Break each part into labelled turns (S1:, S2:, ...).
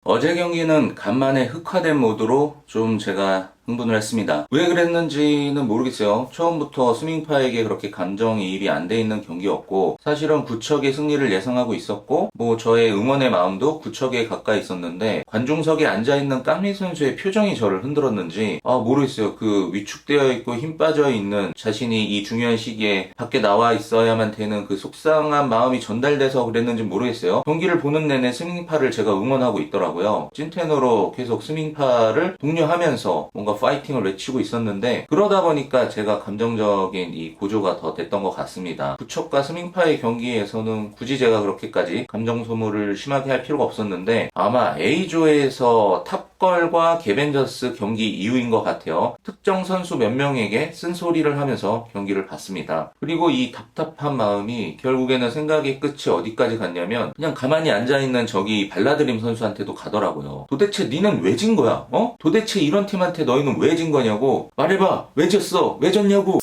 S1: 어제 경기는 간만에 흑화된 모드로 좀 제가 흥분을 했습니다. 왜 그랬는지는 모르겠어요. 처음부터 스밍파에게 그렇게 감정이입이 안 돼 있는 경기였고, 사실은 구척의 승리를 예상하고 있었고, 저의 응원의 마음도 구척에 가까이 있었는데, 관중석에 앉아있는 깡리 선수의 표정이 저를 흔들었는지 모르겠어요. 그 위축되어 있고 힘 빠져 있는 자신이 이 중요한 시기에 밖에 나와 있어야만 되는 그 속상한 마음이 전달돼서 그랬는지 모르겠어요. 경기를 보는 내내 스밍파를 제가 응원하고 있더라고요. 찐텐으로 계속 스밍파를 독려하면서 뭔가 파이팅을 외치고 있었는데, 그러다 보니까 제가 감정적인 이 고조가 더 됐던 것 같습니다. 구척과 스밍파의 경기에서는 굳이 제가 그렇게까지 감정 소모를 심하게 할 필요가 없었는데, 아마 A조에서 탑걸과 개벤저스 경기 이후인 것 같아요. 특정 선수 몇 명에게 쓴소리를 하면서 경기를 봤습니다. 그리고 이 답답한 마음이 결국에는 생각의 끝이 어디까지 갔냐면, 그냥 가만히 앉아있는 저기 발라드림 선수한테도 가더라고요. 도대체 니는 왜 진 거야? 도대체 이런 팀한테 너희는 왜 진 거냐고. 말해봐. 왜 졌어? 왜 졌냐고.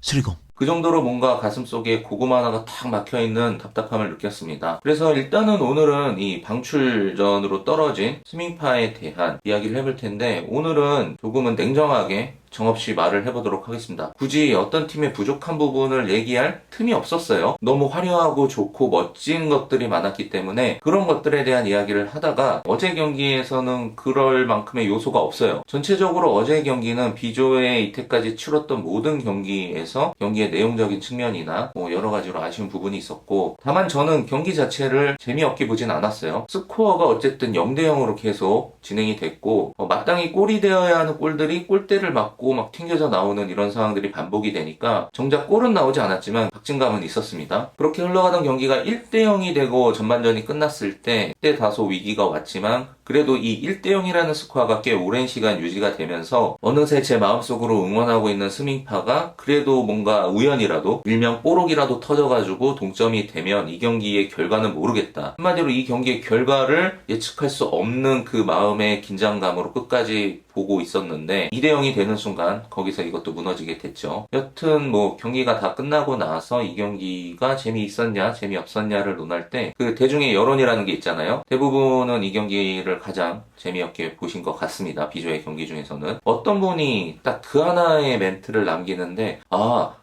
S2: 슬리검.
S1: 그 정도로 뭔가 가슴속에 고구마 하나가 탁 막혀있는 답답함을 느꼈습니다. 그래서 일단은 오늘은 이 방출전으로 떨어진 스밍파에 대한 이야기를 해볼 텐데, 오늘은 조금은 냉정하게 정없이 말을 해보도록 하겠습니다. 굳이 어떤 팀의 부족한 부분을 얘기할 틈이 없었어요. 너무 화려하고 좋고 멋진 것들이 많았기 때문에 그런 것들에 대한 이야기를 하다가, 어제 경기에서는 그럴 만큼의 요소가 없어요. 전체적으로 어제 경기는 B조에 이때까지 치렀던 모든 경기에서 경기의 내용적인 측면이나 여러 가지로 아쉬운 부분이 있었고, 다만 저는 경기 자체를 재미없게 보진 않았어요. 스코어가 어쨌든 0대0으로 계속 진행이 됐고, 마땅히 골이 되어야 하는 골들이 골대를 맞고 막 튕겨져 나오는 이런 상황들이 반복이 되니까 정작 골은 나오지 않았지만 박진감은 있었습니다. 그렇게 흘러가던 경기가 1대0이 되고 전반전이 끝났을 때 그때 다소 위기가 왔지만, 그래도 이 1대0이라는 스코어가 꽤 오랜 시간 유지가 되면서 어느새 제 마음속으로 응원하고 있는 스밍파가 그래도 뭔가 우연이라도 일명 뽀록이라도 터져가지고 동점이 되면 이 경기의 결과는 모르겠다. 한마디로 이 경기의 결과를 예측할 수 없는 그 마음의 긴장감으로 끝까지 보고 있었는데, 2대0이 되는 순간 거기서 이것도 무너지게 됐죠. 여튼 경기가 다 끝나고 나서 이 경기가 재미있었냐 재미없었냐를 논할 때 그 대중의 여론이라는 게 있잖아요. 대부분은 이 경기를 가장 재미없게 보신 것 같습니다. 비조의 경기 중에서는 어떤 분이 딱 그 하나의 멘트를 남기는데,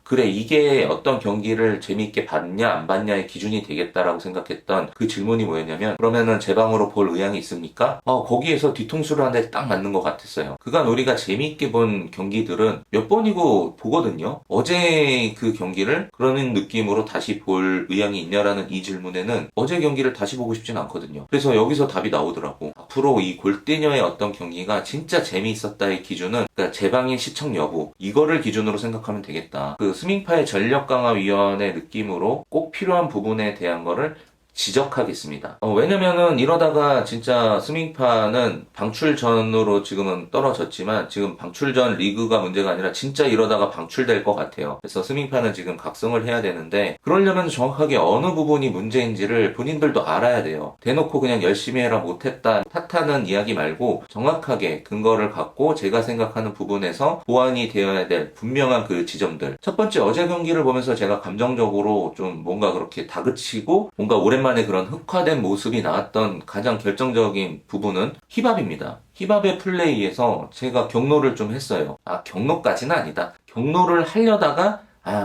S1: 그래, 이게 어떤 경기를 재미있게 봤냐 안 봤냐의 기준이 되겠다라고 생각했던 그 질문이 뭐였냐면, 그러면은 제 방으로 볼 의향이 있습니까? 거기에서 뒤통수를 한 대 딱 맞는 것 같았어요. 그간 우리가 재미있게 본 경기들은 몇 번이고 보거든요. 어제 그 경기를 그런 느낌으로 다시 볼 의향이 있냐라는 이 질문에는 어제 경기를 다시 보고 싶진 않거든요. 그래서 여기서 답이 나오더라고. 앞으로 이 골대녀의 어떤 경기가 진짜 재미있었다의 기준은, 그러니까 제 방의 시청 여부, 이거를 기준으로 생각하면 되겠다. 그 스밍파의 전력강화위원회 느낌으로 꼭 필요한 부분에 대한 거를 지적하겠습니다. 왜냐면은 이러다가 진짜 스밍파는 방출전으로 지금은 떨어졌지만, 지금 방출전 리그가 문제가 아니라 진짜 이러다가 방출될 것 같아요. 그래서 스밍파는 지금 각성을 해야 되는데, 그러려면 정확하게 어느 부분이 문제인지를 본인들도 알아야 돼요. 대놓고 그냥 열심히 해라 못했다 탓하는 이야기 말고 정확하게 근거를 갖고 제가 생각하는 부분에서 보완이 되어야 될 분명한 그 지점들. 첫 번째, 어제 경기를 보면서 제가 감정적으로 좀 뭔가 그렇게 다그치고 뭔가 오랜만에 그런 흑화된 모습이 나왔던 가장 결정적인 부분은 힙합입니다. 힙합의 플레이에서 제가 경로를 좀 했어요. 경로까지는 아니다. 경로를 하려다가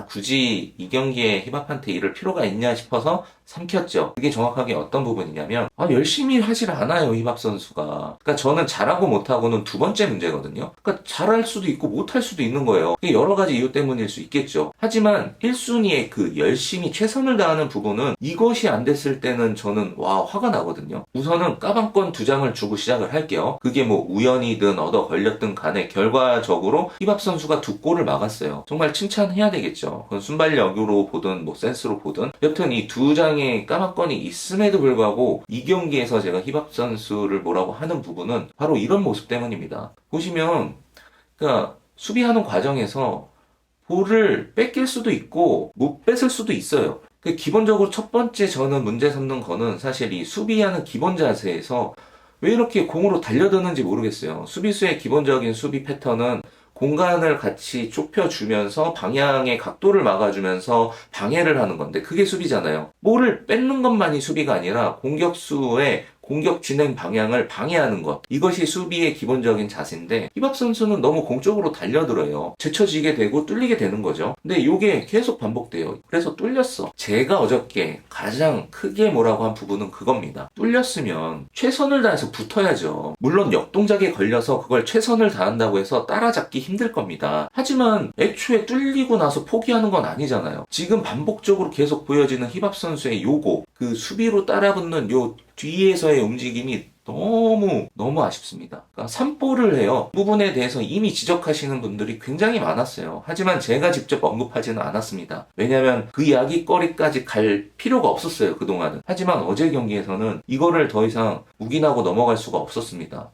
S1: 굳이 이 경기에 힙합한테 이럴 필요가 있냐 싶어서 삼켰죠. 그게 정확하게 어떤 부분이냐면, 열심히 하질 않아요, 힙합 선수가. 그러니까 저는 잘하고 못하고는 두 번째 문제거든요. 그러니까 잘할 수도 있고 못할 수도 있는 거예요. 이게 여러 가지 이유 때문일 수 있겠죠. 하지만 1순위의 그 열심히 최선을 다하는 부분은, 이것이 안 됐을 때는 저는 화가 나거든요. 우선은 까방권 2장을 주고 시작을 할게요. 그게 우연이든 얻어 걸렸든 간에 결과적으로 힙합 선수가 2골을 막았어요. 정말 칭찬해야 되겠죠. 그건 순발력으로 보든 센스로 보든. 여튼 이 2장의 까막권이 있음에도 불구하고 이 경기에서 제가 힙합 선수를 뭐라고 하는 부분은 바로 이런 모습 때문입니다. 보시면, 그러니까 수비하는 과정에서 볼을 뺏길 수도 있고 못 뺏을 수도 있어요. 기본적으로 첫 번째 저는 문제 삼는 거는 사실 이 수비하는 기본 자세에서 왜 이렇게 공으로 달려드는지 모르겠어요. 수비수의 기본적인 수비 패턴은 공간을 같이 좁혀주면서 방향의 각도를 막아주면서 방해를 하는 건데, 그게 수비잖아요. 볼을 뺏는 것만이 수비가 아니라 공격수의 공격 진행 방향을 방해하는 것. 이것이 수비의 기본적인 자세인데 히밥 선수는 너무 공쪽으로 달려들어요. 제쳐지게 되고 뚫리게 되는 거죠. 근데 이게 계속 반복돼요. 그래서 뚫렸어. 제가 어저께 가장 크게 뭐라고 한 부분은 그겁니다. 뚫렸으면 최선을 다해서 붙어야죠. 물론 역동작에 걸려서 그걸 최선을 다한다고 해서 따라잡기 힘들 겁니다. 하지만 애초에 뚫리고 나서 포기하는 건 아니잖아요. 지금 반복적으로 계속 보여지는 히밥 선수의 요거, 그 수비로 따라붙는 요 뒤에서의 움직임이 너무 아쉽습니다. 그러니까 산볼을 해요. 그 부분에 대해서 이미 지적하시는 분들이 굉장히 많았어요. 하지만 제가 직접 언급하지는 않았습니다. 왜냐하면 그 이야기거리까지 갈 필요가 없었어요, 그동안은. 하지만 어제 경기에서는 이거를 더 이상 묵인하고 넘어갈 수가 없었습니다.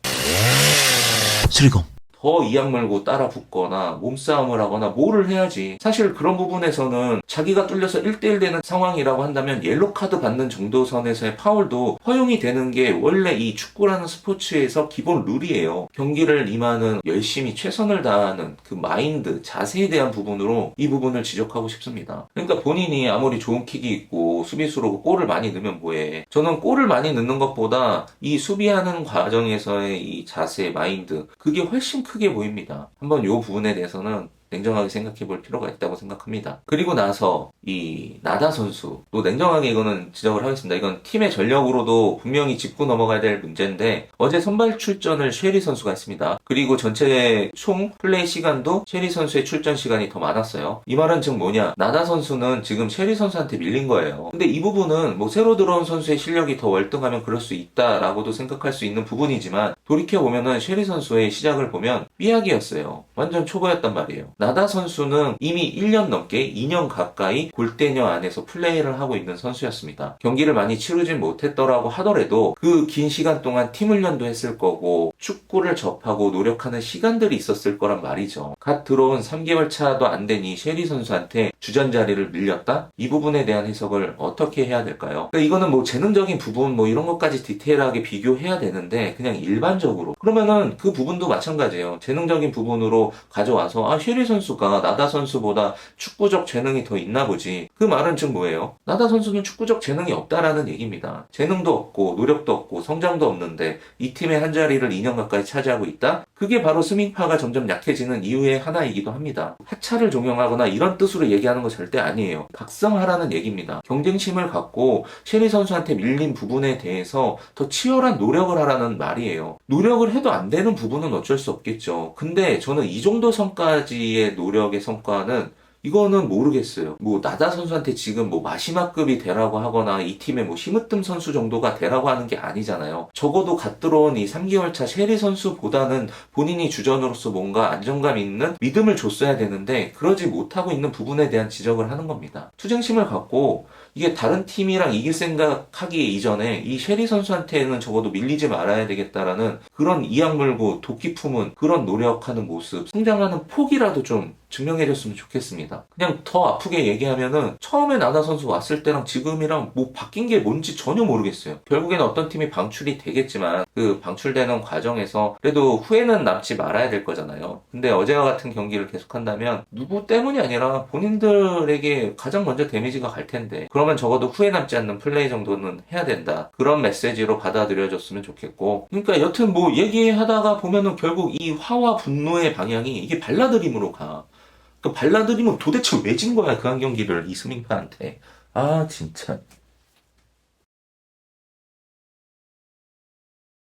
S2: 슬금
S1: 더 이악 물고 따라 붙거나 몸싸움을 하거나 뭐를 해야지. 사실 그런 부분에서는 자기가 뚫려서 1대1 되는 상황이라고 한다면 옐로 카드 받는 정도 선에서의 파울도 허용이 되는 게 원래 이 축구라는 스포츠에서 기본 룰이에요. 경기를 임하는 열심히 최선을 다하는 그 마인드, 자세에 대한 부분으로 이 부분을 지적하고 싶습니다. 그러니까 본인이 아무리 좋은 킥이 있고 수비수로 골을 많이 넣으면 뭐해. 저는 골을 많이 넣는 것보다 이 수비하는 과정에서의 이 자세, 마인드, 그게 훨씬 크게 보입니다. 한번 이 부분에 대해서는 냉정하게 생각해 볼 필요가 있다고 생각합니다. 그리고 나서 이 나다 선수, 또 냉정하게 이거는 지적을 하겠습니다. 이건 팀의 전력으로도 분명히 짚고 넘어가야 될 문제인데 어제 선발 출전을 쉐리 선수가 했습니다. 그리고 전체 총 플레이 시간도 쉐리 선수의 출전 시간이 더 많았어요. 이 말은 즉 뭐냐, 나다 선수는 지금 쉐리 선수한테 밀린 거예요. 근데 이 부분은 뭐 새로 들어온 선수의 실력이 더 월등하면 그럴 수 있다라고도 생각할 수 있는 부분이지만 돌이켜보면은 쉐리 선수의 시작을 보면 삐약이었어요. 완전 초보였단 말이에요. 나다 선수는 이미 1년 넘게 2년 가까이 골대녀 안에서 플레이를 하고 있는 선수였습니다. 경기를 많이 치르진 못했더라고 하더라도 그 긴 시간 동안 팀 훈련도 했을 거고 축구를 접하고 노력하는 시간들이 있었을 거란 말이죠. 갓 들어온 3개월 차도 안 된 이 쉐리 선수한테 주전 자리를 밀렸다? 이 부분에 대한 해석을 어떻게 해야 될까요? 그러니까 이거는 뭐 재능적인 부분 뭐 이런 것까지 디테일하게 비교해야 되는데 그냥 일반적으로 그러면은 그 부분도 마찬가지예요. 재능적인 부분으로 가져와서 쉐리 선수가 나다 선수보다 축구적 재능이 더 있나 보지. 그 말은 즉 뭐예요? 나다 선수는 축구적 재능이 없다라는 얘기입니다. 재능도 없고 노력도 없고 성장도 없는데 이 팀의 한 자리를 2년 가까이 차지하고 있다? 그게 바로 스밍파가 점점 약해지는 이유의 하나이기도 합니다. 하차를 종용하거나 이런 뜻으로 얘기하는 거 절대 아니에요. 각성하라는 얘기입니다. 경쟁심을 갖고 쉐리 선수한테 밀린 부분에 대해서 더 치열한 노력을 하라는 말이에요. 노력을 해도 안 되는 부분은 어쩔 수 없겠죠. 근데 저는 이 정도 선까지의 노력의 성과는 이거는 모르겠어요. 뭐 나다 선수한테 지금 뭐 마지막급이 되라고 하거나 이 팀의 뭐 힘으뜸 선수 정도가 되라고 하는 게 아니잖아요. 적어도 갓 들어온 이 3개월 차 쉐리 선수보다는 본인이 주전으로서 뭔가 안정감 있는 믿음을 줬어야 되는데 그러지 못하고 있는 부분에 대한 지적을 하는 겁니다. 투쟁심을 갖고 이게 다른 팀이랑 이길 생각하기 이전에 이 쉐리 선수한테는 적어도 밀리지 말아야 되겠다라는 그런 이악 물고 도끼 품은 그런 노력하는 모습, 성장하는 폭이라도 좀 증명해줬으면 좋겠습니다. 그냥 더 아프게 얘기하면은 처음에 나다 선수 왔을 때랑 지금이랑 뭐 바뀐 게 뭔지 전혀 모르겠어요. 결국에는 어떤 팀이 방출이 되겠지만 그 방출되는 과정에서 그래도 후회는 남지 말아야 될 거잖아요. 근데 어제와 같은 경기를 계속한다면 누구 때문이 아니라 본인들에게 가장 먼저 데미지가 갈 텐데 그러면 적어도 후회 남지 않는 플레이 정도는 해야 된다. 그런 메시지로 받아들여졌으면 좋겠고 그러니까 여튼 뭐 얘기하다가 보면은 결국 이 화와 분노의 방향이 이게 발라드림으로 가. 그 발라드림은 도대체 왜 진 거야 그 한 경기를 이스밍파한테. 아 진짜.